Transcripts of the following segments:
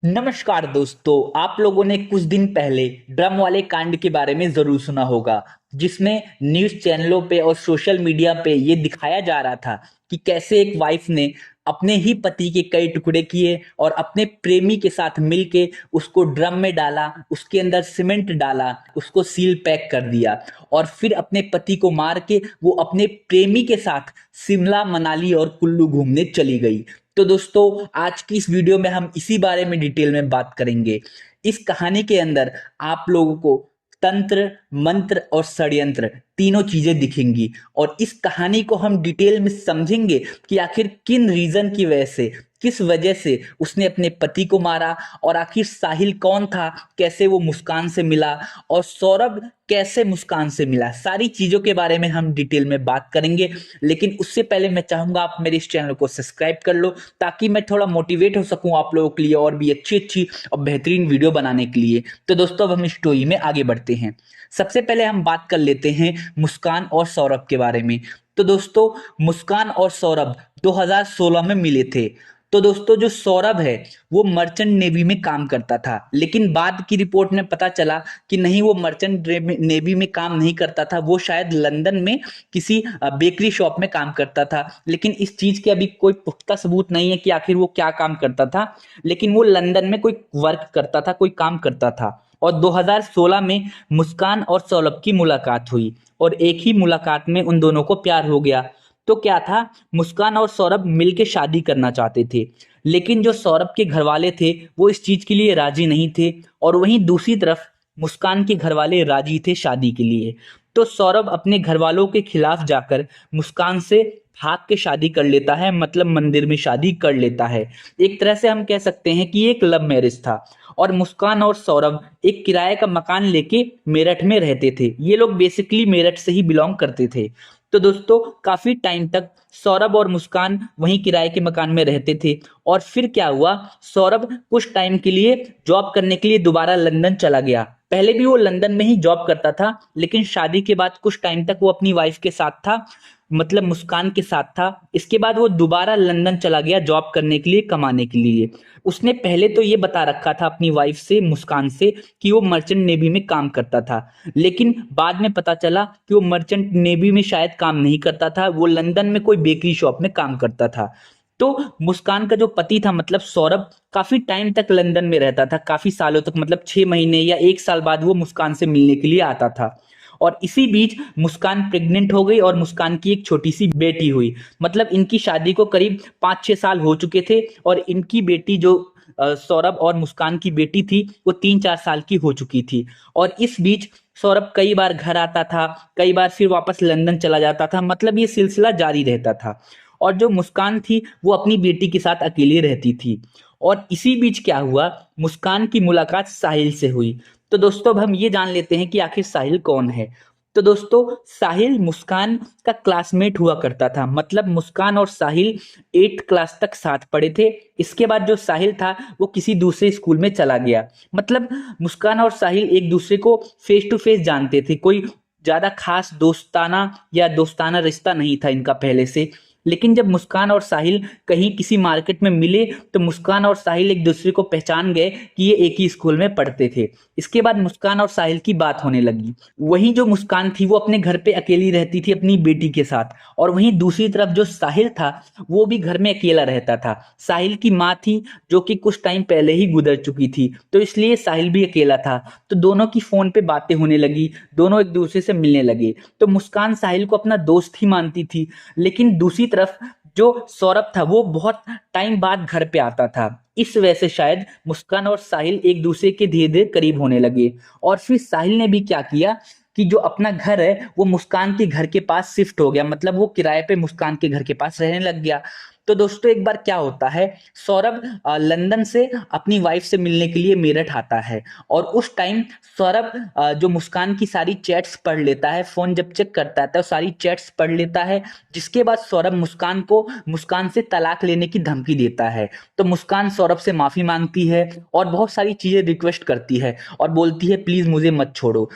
नमस्कार दोस्तों, आप लोगों ने कुछ दिन पहले ड्रम वाले कांड के बारे में जरूर सुना होगा, जिसमें न्यूज चैनलों पे और सोशल मीडिया पे ये दिखाया जा रहा था कि कैसे एक वाइफ ने अपने ही पति के कई टुकड़े किए और अपने प्रेमी के साथ मिलके उसको ड्रम में डाला, उसके अंदर सीमेंट डाला, उसको सील पैक कर दिया और फिर अपने पति को मार के वो अपने प्रेमी के साथ शिमला, मनाली और कुल्लू घूमने चली गई। तो दोस्तों, आज की इस वीडियो में हम इसी बारे में डिटेल में बात करेंगे। इस कहानी के अंदर आप लोगों को तंत्र, मंत्र और षड्यंत्र तीनों चीजें दिखेंगी और इस कहानी को हम डिटेल में समझेंगे कि आखिर किन रीजन की वजह से, किस वजह से उसने अपने पति को मारा और आखिर साहिल कौन था, कैसे वो मुस्कान से मिला और सौरभ कैसे मुस्कान से मिला। सारी चीजों के बारे में हम डिटेल में बात करेंगे। लेकिन उससे पहले मैं चाहूंगा आप मेरे इस चैनल को सब्सक्राइब कर लो, ताकि मैं थोड़ा मोटिवेट हो सकूं आप लोगों के लिए और भी अच्छी अच्छी और बेहतरीन वीडियो बनाने के लिए। तो दोस्तों, अब हम स्टोरी में आगे बढ़ते हैं। सबसे पहले हम बात कर लेते हैं मुस्कान और सौरभ के बारे में। तो दोस्तों, मुस्कान और सौरभ 2016 में मिले थे। तो दोस्तों, जो सौरभ है वो मर्चेंट नेवी में काम करता था, लेकिन बाद की रिपोर्ट में पता चला कि नहीं, वो मर्चेंट नेवी में काम नहीं करता था, वो शायद लंदन में किसी बेकरी शॉप में काम करता था। लेकिन इस चीज के अभी कोई पुख्ता सबूत नहीं है कि आखिर वो क्या काम करता था, लेकिन वो लंदन में कोई वर्क करता था, कोई काम करता था। और 2016 में मुस्कान और सौरभ की मुलाकात हुई और एक ही मुलाकात में उन दोनों को प्यार हो गया। तो क्या था, मुस्कान और सौरभ मिलके शादी करना चाहते थे, लेकिन जो सौरभ के घर वाले थे वो इस चीज के लिए राजी नहीं थे और वहीं दूसरी तरफ मुस्कान के घर वाले राजी थे शादी के लिए। तो सौरभ अपने घर वालों के खिलाफ जाकर मुस्कान से भाग के शादी कर लेता है, मतलब मंदिर में शादी कर लेता है। एक तरह से हम कह सकते हैं कि एक लव मैरिज था। और मुस्कान और सौरभ एक किराए का मकान लेके मेरठ में रहते थे। ये लोग बेसिकली मेरठ से ही बिलोंग करते थे। तो दोस्तों, काफी टाइम तक सौरभ और मुस्कान वहीं किराए के मकान में रहते थे। और फिर क्या हुआ, सौरभ कुछ टाइम के लिए जॉब करने के लिए दोबारा लंदन चला गया। पहले भी वो लंदन में ही जॉब करता था, लेकिन शादी के बाद कुछ टाइम तक वो अपनी वाइफ के साथ था, मतलब मुस्कान के साथ था। इसके बाद वो दोबारा लंदन चला गया जॉब करने के लिए, कमाने के लिए। उसने पहले तो ये बता रखा था अपनी वाइफ से, मुस्कान से, कि वो मर्चेंट नेवी में काम करता था। लेकिन बाद में पता चला कि वो मर्चेंट नेवी में शायद काम नहीं करता था, वो लंदन में कोई बेकरी शॉप में काम करता था। तो मुस्कान का जो पति था, मतलब सौरभ, काफी टाइम तक लंदन में रहता था, काफी सालों तक, मतलब 6 महीने या 1 साल बाद वो मुस्कान से मिलने के लिए आता था। और इसी बीच मुस्कान प्रेग्नेंट हो गई और मुस्कान की एक छोटी सी बेटी हुई। मतलब इनकी शादी को करीब 5-6 साल हो चुके थे और इनकी बेटी, जो सौरभ और मुस्कान की बेटी थी, वो 3-4 साल की हो चुकी थी। और इस बीच सौरभ कई बार घर आता था, कई बार फिर वापस लंदन चला जाता था, मतलब ये सिलसिला जारी रहता था। और जो मुस्कान थी वो अपनी बेटी के साथ अकेली रहती थी। और इसी बीच क्या हुआ, मुस्कान की मुलाकात साहिल से हुई। तो दोस्तों, अब हम ये जान लेते हैं कि आखिर साहिल कौन है। तो दोस्तों, साहिल मुस्कान का क्लासमेट हुआ करता था, मतलब मुस्कान और साहिल 8th क्लास तक साथ पढ़े थे। इसके बाद जो साहिल था वो किसी दूसरे स्कूल में चला गया। मतलब मुस्कान और साहिल एक दूसरे को फेस टू फेस जानते थे, कोई ज्यादा खास दोस्ताना या दोस्ताना रिश्ता नहीं था इनका पहले से। लेकिन जब मुस्कान और साहिल कहीं किसी मार्केट में मिले तो मुस्कान और साहिल एक दूसरे को पहचान गए कि ये एक ही स्कूल में पढ़ते थे। इसके बाद मुस्कान और साहिल की बात होने लगी। वहीं जो मुस्कान थी वो अपने घर पे अकेली रहती थी अपनी बेटी के साथ, और वहीं दूसरी तरफ जो साहिल था वो भी घर में अकेला रहता था। साहिल की माँ थी जो कि कुछ टाइम पहले ही गुजर चुकी थी, तो इसलिए साहिल भी अकेला था। तो दोनों की फोन पे बातें होने लगी, दोनों एक दूसरे से मिलने लगे। तो मुस्कान साहिल को अपना दोस्त ही मानती थी। लेकिन दूसरी तरफ जो सौरभ था वो बहुत टाइम बाद घर पे आता था। इस वजह से शायद मुस्कान और साहिल एक दूसरे के धीरे धीरे करीब होने लगे। और फिर साहिल ने भी क्या किया कि जो अपना घर है वो मुस्कान के घर के पास शिफ्ट हो गया, मतलब वो किराए पे मुस्कान के घर के पास रहने लग गया। तो दोस्तों, एक बार क्या होता है, सौरभ लंदन से अपनी वाइफ से मिलने के लिए मेरठ आता है। और उस टाइम सौरभ जो मुस्कान की सारी चैट्स पढ़ लेता है, फोन जब चेक करता है तो सारी चैट्स पढ़ लेता है। जिसके बाद सौरभ मुस्कान को मुस्कान से तलाक लेने की धमकी देता है। तो मुस्कान सौरभ से माफी मांगती है और बहुत सारी चीजें रिक्वेस्ट करती है और बोलती है प्लीज मुझे मत छोड़ो।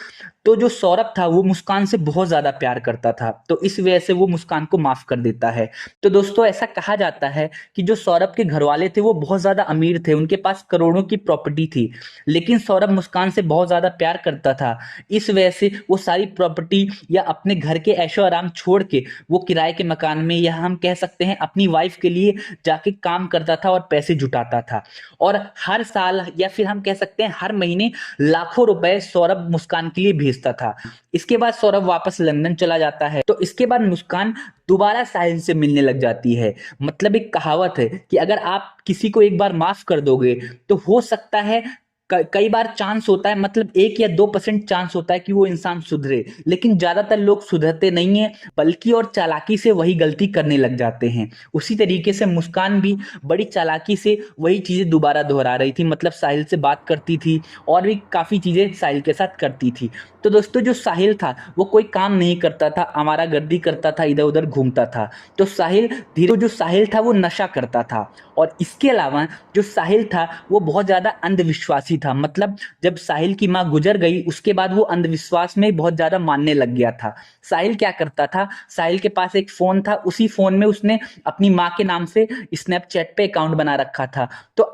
तो जो सौरभ था वो मुस्कान से बहुत ज्यादा प्यार करता था, तो इस वजह से वो मुस्कान को माफ कर देता है। तो दोस्तों, ऐसा कहा जाता है कि जो सौरभ के घर वाले थे वो बहुत ज्यादा अमीर थे, उनके पास करोड़ों की प्रॉपर्टी थी, लेकिन सौरभ मुस्कान से बहुत ज्यादा प्यार करता था। इस वजह से वो सारी प्रॉपर्टी या अपने घर के ऐशो आराम छोड़ के वो किराए के मकान में, या हम कह सकते हैं अपनी वाइफ के लिए जाके काम करता था और पैसे जुटाता था। और हर साल या फिर हम कह सकते हैं हर महीने लाखों रुपए सौरभ मुस्कान के लिए भेजता था। इसके बाद सौरभ वापस लंदन चला जाता है, तो इसके बाद मुस्कान दोबारा साहिल से मिलने लग जाती है। मतलब एक कहावत है कि अगर आप किसी को एक बार माफ कर दोगे तो हो सकता है कई बार चांस होता है, मतलब 1 या 2% चांस होता है कि वो इंसान सुधरे, लेकिन ज्यादातर लोग सुधरते नहीं है, बल्कि और चालाकी से वही गलती करने लग जाते हैं। उसी तरीके से मुस्कान भी बड़ी चालाकी से वही चीजें दोबारा दोहरा रही थी, मतलब साहिल से बात करती थी और भी काफी चीजें साहिल के साथ करती थी। तो दोस्तों जो साहिल था वो कोई काम नहीं करता था, आवारागर्दी करता था, इधर उधर घूमता था। तो साहिल धीरे जो साहिल था वो नशा करता था, और इसके अलावा जो साहिल था वो बहुत ज्यादा अंधविश्वासी था। मतलब जब साहिल की माँ गुजर गई उसके बाद वो अंधविश्वास में बहुत ज्यादा मानने लग गया था। साहिल क्या करता था, साहिल के पास एक फोन था, उसी फोन में उसने अपनी माँ के नाम से स्नैपचैट पे अकाउंट बना रखा था। तो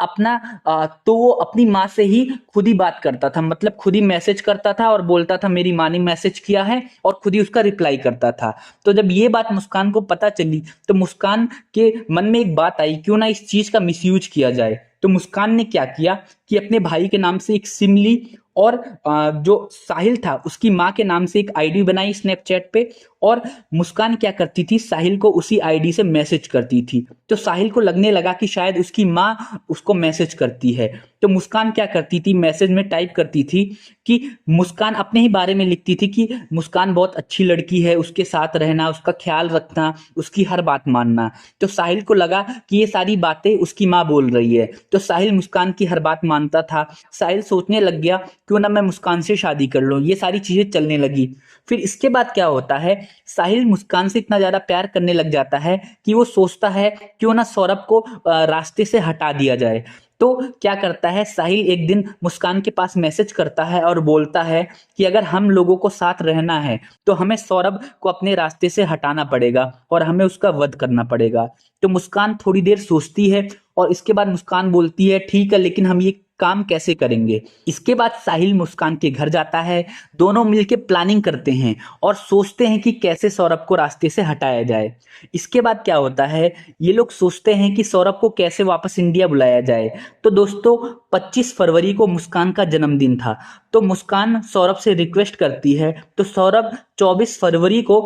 तो वो अपनी माँ से ही खुद ही बात करता था, मतलब खुद ही मैसेज करता था और बोलता था मेरी माँ ने मैसेज किया है, और खुद ही उसका रिप्लाई करता था। तो जब ये बात मुस्कान को पता चली तो मुस्कान के मन में एक बात आई, क्यों ना इस चीज का मिसयूज किया जाए। तो मुस्कान ने क्या किया कि अपने भाई के नाम से एक सिम ली, और जो साहिल था उसकी माँ के नाम से एक आईडी बनाई स्नैपचैट पे, और मुस्कान क्या करती थी, साहिल को उसी आईडी से मैसेज करती थी। तो साहिल को लगने लगा कि शायद उसकी माँ उसको मैसेज करती है। तो मुस्कान क्या करती थी, मैसेज में टाइप करती थी कि मुस्कान अपने ही बारे में लिखती थी कि मुस्कान बहुत अच्छी लड़की है, उसके साथ रहना, उसका ख्याल रखना, उसकी हर बात मानना। तो साहिल को लगा कि ये सारी बातें उसकी माँ बोल रही है, तो साहिल मुस्कान की हर बात मानता था। साहिल सोचने लग गया क्यों ना मैं मुस्कान से शादी कर लूं, ये सारी चीजें चलने लगी। फिर इसके बाद क्या होता है, साहिल मुस्कान से इतना ज्यादा प्यार करने लग जाता है कि वो सोचता है क्यों ना सौरभ को रास्ते से हटा दिया जाए। तो क्या करता है, साहिल एक दिन मुस्कान के पास मैसेज करता है और बोलता है कि अगर हम लोगों को साथ रहना है तो हमें सौरभ को अपने रास्ते से हटाना पड़ेगा और हमें उसका वध करना पड़ेगा। तो मुस्कान थोड़ी देर सोचती है और इसके बाद मुस्कान बोलती है ठीक है, लेकिन हम ये काम कैसे करेंगे। इसके बाद साहिल मुस्कान के घर जाता है, दोनों मिलकर प्लानिंग करते हैं और सोचते हैं कि कैसे सौरभ को रास्ते से हटाया जाए। इसके बाद क्या होता है, ये लोग सोचते हैं कि सौरभ को कैसे वापस इंडिया बुलाया जाए। तो दोस्तों 25 फरवरी को मुस्कान का जन्मदिन था, तो मुस्कान सौरभ से रिक्वेस्ट करती है, तो सौरभ 24 फरवरी को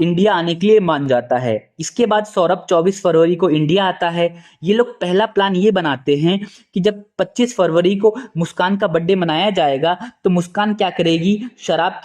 इंडिया आने के लिए मान जाता है। इसके बाद सौरभ 24 फरवरी को इंडिया आता है। ये लोग पहला प्लान ये बनाते हैं कि जब 25 फरवरी को मुस्कान का बर्थडे मनाया जाएगा तो मुस्कान क्या करेगी, शराब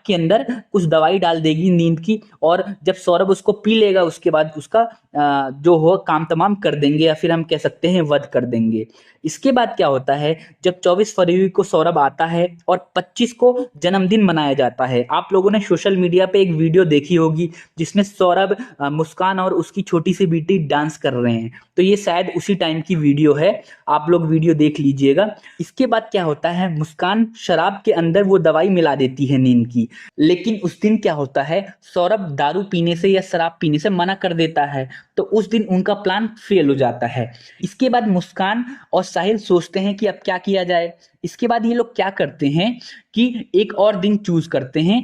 के अंदर कुछ दवाई डाल देगी नींद की, और जब सौरभ उसको पी लेगा उसके बाद उसका जो हो काम तमाम कर देंगे, या फिर हम कह सकते हैं वध कर देंगे। इसके बाद क्या होता है, जब 24 फरवरी को सौरभ आता है और 25 को जन्मदिन मनाया जाता है। आप लोगों ने सोशल मीडिया पे एक वीडियो देखी होगी जिसमें सौरभ, मुस्कान और उसकी छोटी सी बेटी डांस कर रहे हैं, तो ये शायद उसी टाइम की वीडियो है, आप लोग वीडियो देख लीजिएगा। इसके बाद क्या होता है, मुस्कान शराब के अंदर वो दवाई मिला देती है नींद की, लेकिन उस दिन क्या होता है, सौरभ दारू पीने से या शराब पीने से मना कर देता है, तो उस दिन उनका प्लान फेल हो जाता है। इसके बाद मुस्कान और साहिल सोचते हैं कि अब क्या किया जाए। इसके बाद ये लोग क्या करते हैं कि एक और दिन चूज करते हैं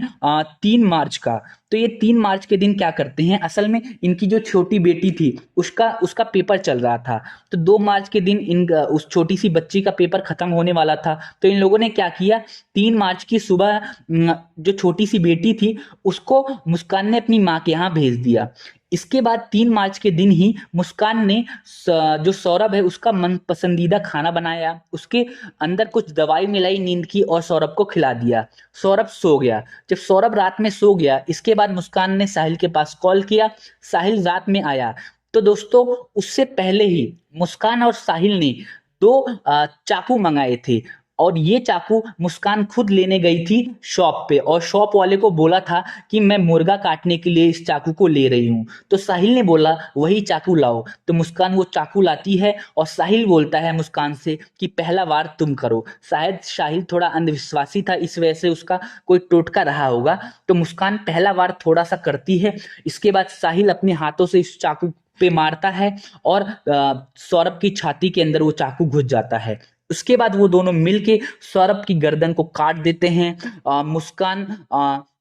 3 मार्च का। तो ये 3 मार्च के दिन क्या करते हैं, असल में इनकी जो छोटी बेटी थी उसका उसका पेपर चल रहा था, तो 2 मार्च के दिन उस छोटी सी बच्ची का पेपर खत्म होने वाला था। तो इन लोगों ने क्या किया, 3 मार्च की सुबह जो छोटी सी बेटी थी उसको मुस्कान ने अपनी माँ के यहाँ भेज दिया। इसके बाद 3 मार्च के दिन ही मुस्कान ने जो सौरभ है उसका मन पसंदीदा खाना बनाया, उसके अंदर कुछ दवाई मिलाई नींद की और सौरभ को खिला दिया। सौरभ सो गया। जब सौरभ रात में सो गया, इसके बाद मुस्कान ने साहिल के पास कॉल किया, साहिल रात में आया। तो दोस्तों उससे पहले ही मुस्कान और साहिल ने 2 चाकू मंगाए थे, और ये चाकू मुस्कान खुद लेने गई थी शॉप पे, और शॉप वाले को बोला था कि मैं मुर्गा काटने के लिए इस चाकू को ले रही हूँ। तो साहिल ने बोला वही चाकू लाओ, तो मुस्कान वो चाकू लाती है और साहिल बोलता है मुस्कान से कि पहला वार तुम करो। शायद साहिल थोड़ा अंधविश्वासी था, इस वजह से उसका कोई टोटका रहा होगा। तो मुस्कान पहला वार थोड़ा सा करती है, इसके बाद साहिल अपने हाथों से इस चाकू पे मारता है और सौरभ की छाती के अंदर वो चाकू घुस जाता है। उसके बाद वो दोनों मिलके सौरभ की गर्दन को काट देते हैं।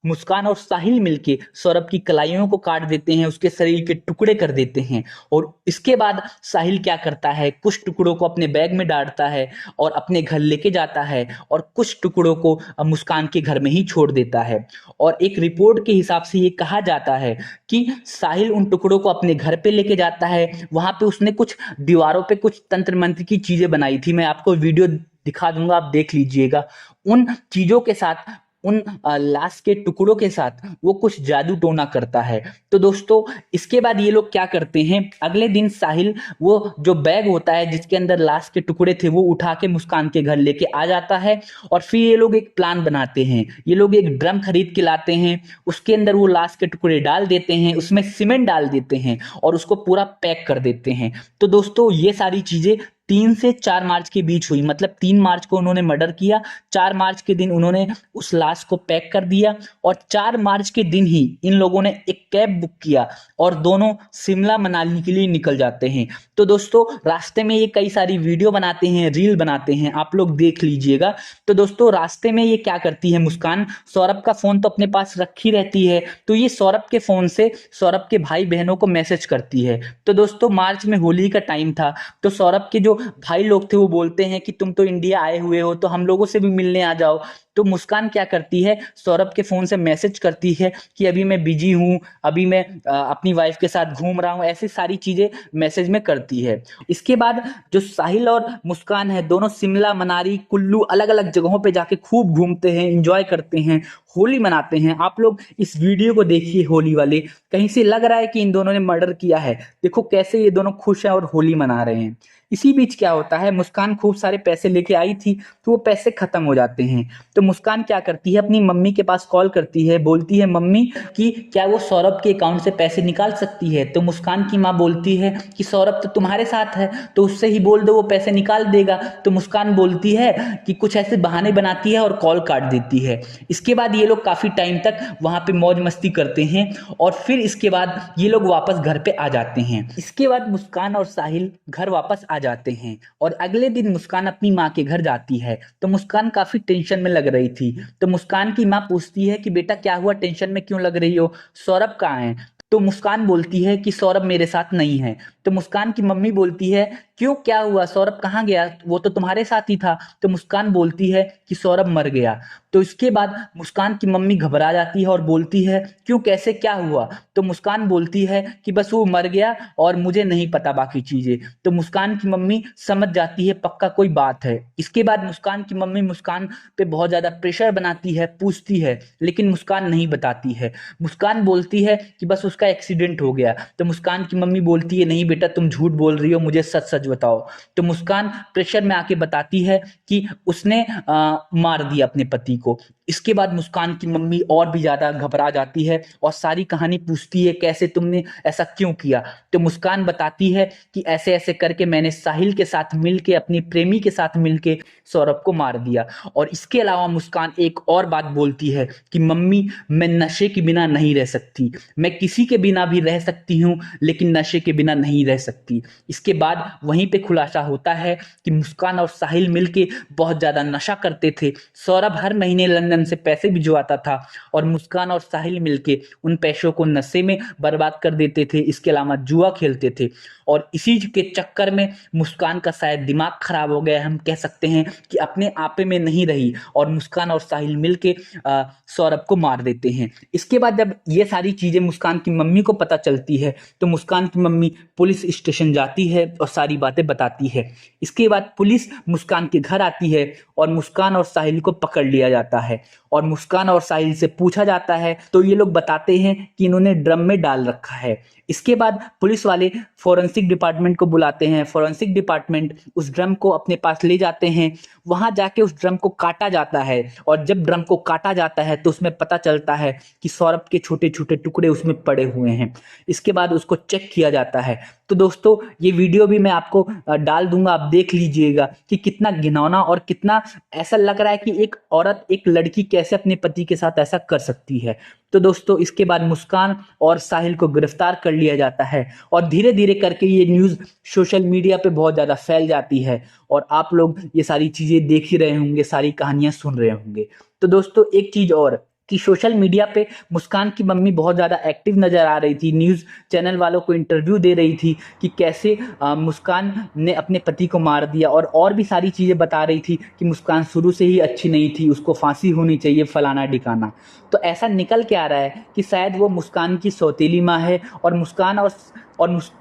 मुस्कान और साहिल मिलके सौरभ की कलाइयों को काट देते हैं, उसके शरीर के टुकड़े कर देते हैं। और इसके बाद साहिल क्या करता है, कुछ टुकड़ों को अपने बैग में डालता है और अपने घर लेके जाता है और कुछ टुकड़ों को मुस्कान के घर में ही छोड़ देता है। और एक रिपोर्ट के हिसाब से ये कहा जाता है कि साहिल उन टुकड़ों को अपने घर पे लेके जाता है। वहां पे उसने कुछ दीवारों पे कुछ तंत्र मंत्र की चीजें बनाई थी, मैं आपको वीडियो दिखा दूंगा, आप देख लीजिएगा। उन चीजों के साथ, उन लाश के टुकड़ों के साथ वो कुछ जादू टोना करता है। तो दोस्तों इसके बाद ये लोग क्या करते हैं, अगले दिन साहिल वो जो बैग होता है जिसके अंदर लाश के टुकड़े थे वो उठा के मुस्कान के घर लेके आ जाता है। और फिर ये लोग एक प्लान बनाते हैं, ये लोग एक ड्रम खरीद के लाते हैं, उसके अंदर वो लाश के टुकड़े डाल देते हैं, उसमें सीमेंट डाल देते हैं और उसको पूरा पैक कर देते हैं। तो दोस्तों ये सारी चीजें 3 से 4 मार्च के बीच हुई, मतलब 3 मार्च को उन्होंने मर्डर किया, 4 मार्च के दिन उन्होंने उस लाश को पैक कर दिया और 4 मार्च के दिन ही इन लोगों ने एक कैब बुक किया और दोनों शिमला मनाली के लिए निकल जाते हैं। तो दोस्तों रास्ते में ये कई सारी वीडियो बनाते हैं, रील बनाते हैं, आप लोग देख लीजिएगा। तो दोस्तों रास्ते में ये क्या करती है मुस्कान, सौरभ का फोन तो अपने पास रखी रहती है, तो ये सौरभ के फोन से सौरभ के भाई बहनों को मैसेज करती है। तो दोस्तों मार्च में होली का टाइम था, तो सौरभ के जो भाई लोग थे वो बोलते हैं कि तुम तो इंडिया आए हुए हो तो हम लोगों से भी मिलने आ जाओ। तो मुस्कान क्या करती है, सौरभ के फोन से मैसेज करती है कि अभी मैं बिजी हूं, अभी मैं अपनी वाइफ के साथ घूम रहा हूं, ऐसी सारी चीजें मैसेज में करती है। इसके बाद जो साहिल और मुस्कान है दोनों शिमला मनाली कुल्लू अलग अलग जगहों पे जाके खूब घूमते हैं, इंजॉय करते हैं, होली मनाते हैं। आप लोग इस वीडियो को देखिए होली वाले, कहीं से लग रहा है कि इन दोनों ने मर्डर किया है। देखो कैसे ये दोनों खुश हैं और होली मना रहे हैं। इसी बीच क्या होता है, मुस्कान खूब सारे पैसे लेके आई थी तो वो पैसे खत्म हो जाते हैं। तो मुस्कान क्या करती है, अपनी मम्मी के पास कॉल करती है, बोलती है मम्मी कि क्या वो सौरभ के अकाउंट से पैसे निकाल सकती है। तो मुस्कान की माँ बोलती है कि सौरभ तो तुम्हारे साथ है तो उससे ही बोल दो, वो पैसे निकाल देगा। तो मुस्कान बोलती है कि कुछ ऐसे बहाने बनाती है और कॉल काट देती है। इसके बाद ये लोग काफी टाइम तक वहां पे मौज मस्ती करते हैं और फिर इसके बाद ये लोग वापस घर पे आ जाते हैं। इसके बाद मुस्कान और साहिल घर वापस आ जाते हैं और अगले दिन मुस्कान अपनी माँ के घर जाती है। तो मुस्कान काफी टेंशन में लग रही थी, तो मुस्कान की माँ पूछती है कि बेटा क्या हुआ, टेंशन में क्यों लग रही हो, सौरभ कहाँ है। तो मुस्कान बोलती है कि सौरभ मेरे साथ नहीं है। तो मुस्कान की मम्मी बोलती है क्यों, क्या हुआ, सौरभ कहाँ गया, वो तो तुम्हारे साथ ही था। तो मुस्कान बोलती है कि सौरभ मर गया। तो इसके बाद मुस्कान की मम्मी घबरा जाती है और बोलती है क्यों, कैसे, क्या हुआ। तो मुस्कान बोलती है कि बस वो मर गया और मुझे नहीं पता बाकी चीजें। तो मुस्कान की मम्मी समझ जाती है पक्का कोई बात है। इसके बाद मुस्कान की मम्मी मुस्कान पे बहुत ज्यादा प्रेशर बनाती है, पूछती है, लेकिन मुस्कान नहीं बताती है। मुस्कान बोलती है कि बस उसका एक्सीडेंट हो गया। तो मुस्कान की मम्मी बोलती है नहीं बेटा तुम झूठ बोल रही हो, मुझे सच सच बताओ। तो मुस्कान प्रेशर में आके बताती है कि उसने मार दिया अपने पति को। इसके बाद मुस्कान की मम्मी और भी ज्यादा घबरा जाती है और सारी कहानी पूछती है कैसे, तुमने ऐसा क्यों किया। तो मुस्कान बताती है कि ऐसे ऐसे करके मैंने साहिल के साथ मिलके, अपनी प्रेमी के साथ मिलके सौरभ को मार दिया। और इसके अलावा मुस्कान एक और बात बोलती है कि मम्मी मैं नशे के बिना नहीं रह सकती, मैं किसी के बिना भी रह सकती हूँ लेकिन नशे के बिना नहीं रह सकती। इसके बाद वहीं पे खुलासा होता है कि मुस्कान और साहिल मिलके बहुत ज्यादा नशा करते थे। सौरभ हर महीने लंदन से पैसे भिजवाता था और मुस्कान और साहिल मिलके उन पैसों को नशे में बर्बाद कर देते थे, इसके अलावा जुआ खेलते थे। और इसी के चक्कर में मुस्कान का शायद दिमाग खराब हो गया, हम कह सकते हैं कि अपने आपे में नहीं रही और मुस्कान और साहिल मिलके सौरभ को मार देते हैं। इसके बाद जब ये सारी चीजें मुस्कान की मम्मी को पता चलती है तो मुस्कान की मम्मी पुलिस स्टेशन जाती है और सारी बातें बताती है। इसके बाद पुलिस मुस्कान के घर आती है और मुस्कान और साहिल को पकड़ लिया जाता है और मुस्कान और साहिल से पूछा जाता है तो ये लोग बताते हैं कि इन्होंने ड्रम में डाल रखा है। इसके बाद पुलिस वाले फोरेंसिक डिपार्टमेंट को बुलाते हैं, फोरेंसिक डिपार्टमेंट उस ड्रम को अपने पास ले जाते हैं, वहां जाके उस ड्रम को काटा जाता है और जब ड्रम को काटा जाता है तो उसमें पता चलता है कि सौरभ के छोटे छोटे टुकड़े उसमें पड़े हुए हैं। इसके बाद उसको चेक किया जाता है। तो दोस्तों ये वीडियो भी मैं आपको डाल दूंगा, आप देख लीजिएगा कि कितना घिनौना और कितना ऐसा लग रहा है कि एक औरत, एक लड़की कैसे अपने पति के साथ ऐसा कर सकती है। तो दोस्तों इसके बाद मुस्कान और साहिल को गिरफ्तार कर लिया जाता है और धीरे धीरे करके ये न्यूज़ सोशल मीडिया पे बहुत ज़्यादा फैल जाती है और आप लोग ये सारी चीज़ें देख ही रहे होंगे, सारी कहानियां सुन रहे होंगे। तो दोस्तों एक चीज़ और कि सोशल मीडिया पे मुस्कान की मम्मी बहुत ज़्यादा एक्टिव नज़र आ रही थी, न्यूज़ चैनल वालों को इंटरव्यू दे रही थी कि कैसे मुस्कान ने अपने पति को मार दिया और भी सारी चीज़ें बता रही थी कि मुस्कान शुरू से ही अच्छी नहीं थी, उसको फांसी होनी चाहिए, फलाना ढिकाना। तो ऐसा निकल के आ रहा है कि शायद वो मुस्कान की सौतेली माँ है और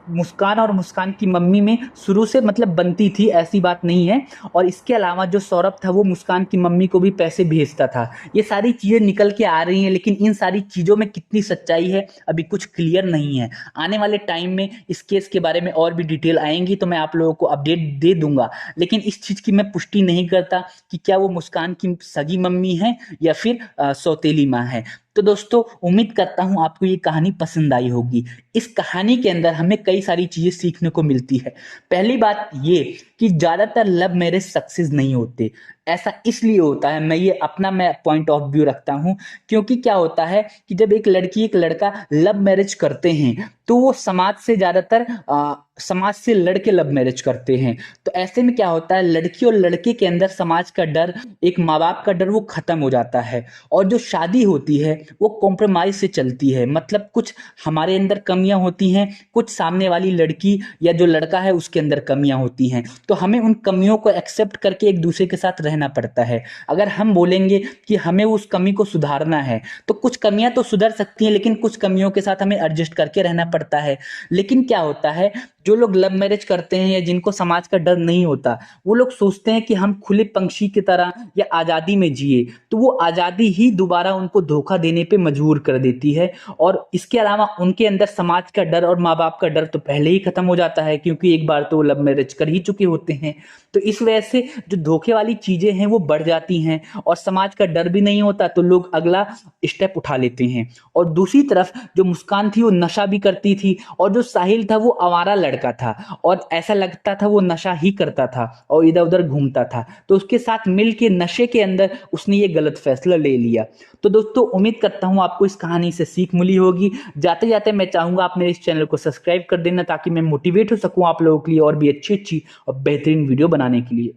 मुस्कान की मम्मी में शुरू से मतलब बनती थी, ऐसी बात नहीं है। और इसके अलावा जो सौरभ था वो मुस्कान की मम्मी को भी पैसे भेजता था। ये सारी चीज़ें निकल के आ रही हैं, लेकिन इन सारी चीज़ों में कितनी सच्चाई है अभी कुछ क्लियर नहीं है। आने वाले टाइम में इस केस के बारे में और भी डिटेल आएंगी तो मैं आप लोगों को अपडेट दे दूंगा, लेकिन इस चीज़ की मैं पुष्टि नहीं करता कि क्या वो मुस्कान की सगी मम्मी है या फिर सौतेली माँ है। तो दोस्तों उम्मीद करता हूं आपको ये कहानी पसंद आई होगी। इस कहानी के अंदर हमें कई सारी चीजें सीखने को मिलती है। पहली बात ये कि ज्यादातर लव मैरिज सक्सेस नहीं होते। ऐसा इसलिए होता है, मैं पॉइंट ऑफ व्यू रखता हूं, क्योंकि क्या होता है कि जब एक लड़की एक लड़का लव मैरिज करते हैं तो वो समाज से लड़के लव मैरिज करते हैं। तो ऐसे में क्या होता है, लड़की और लड़के के अंदर समाज का डर, एक माँ बाप का डर वो खत्म हो जाता है और जो शादी होती है वो कॉम्प्रोमाइज से चलती है। मतलब कुछ हमारे अंदर कमियां होती हैं, कुछ सामने वाली लड़की या जो लड़का है उसके अंदर कमियां होती हैं, तो हमें उन कमियों को एक्सेप्ट करके एक दूसरे के साथ रहना पड़ता है। अगर हम बोलेंगे कि हमें उस कमी को सुधारना है तो कुछ कमियां तो सुधर सकती हैं, लेकिन कुछ कमियों के साथ हमें एडजस्ट करके रहना पड़ता है। लेकिन क्या होता है, जो लोग लव मैरिज करते हैं या जिनको समाज का डर नहीं होता, वो लोग सोचते हैं कि हम खुले पंछी की तरह या आज़ादी में जिए, तो वो आज़ादी ही दोबारा उनको धोखा देने पे मजबूर कर देती है। और इसके अलावा उनके अंदर समाज का डर और माँ बाप का डर तो पहले ही खत्म हो जाता है, क्योंकि एक बार तो वो लव मैरिज कर ही चुके होते हैं। तो इस वजह से जो धोखे वाली चीजें हैं वो बढ़ जाती हैं और समाज का डर भी नहीं होता, तो लोग अगला स्टेप उठा लेते हैं। और दूसरी तरफ जो मुस्कान थी वो नशा भी करती थी और जो साहिल था वो आवारा लड़का था और ऐसा लगता था वो नशा ही करता था और इधर उधर घूमता था, तो उसके साथ मिल के नशे के अंदर उसने ये गलत फैसला ले लिया। तो दोस्तों उम्मीद करता हूं आपको इस कहानी से सीख मिली होगी। जाते जाते मैं चाहूंगा आप मेरे इस चैनल को सब्सक्राइब कर देना, ताकि मैं मोटिवेट हो सकूं आप लोगों के लिए और भी अच्छी अच्छी और बेहतरीन वीडियो बनाने के लिए।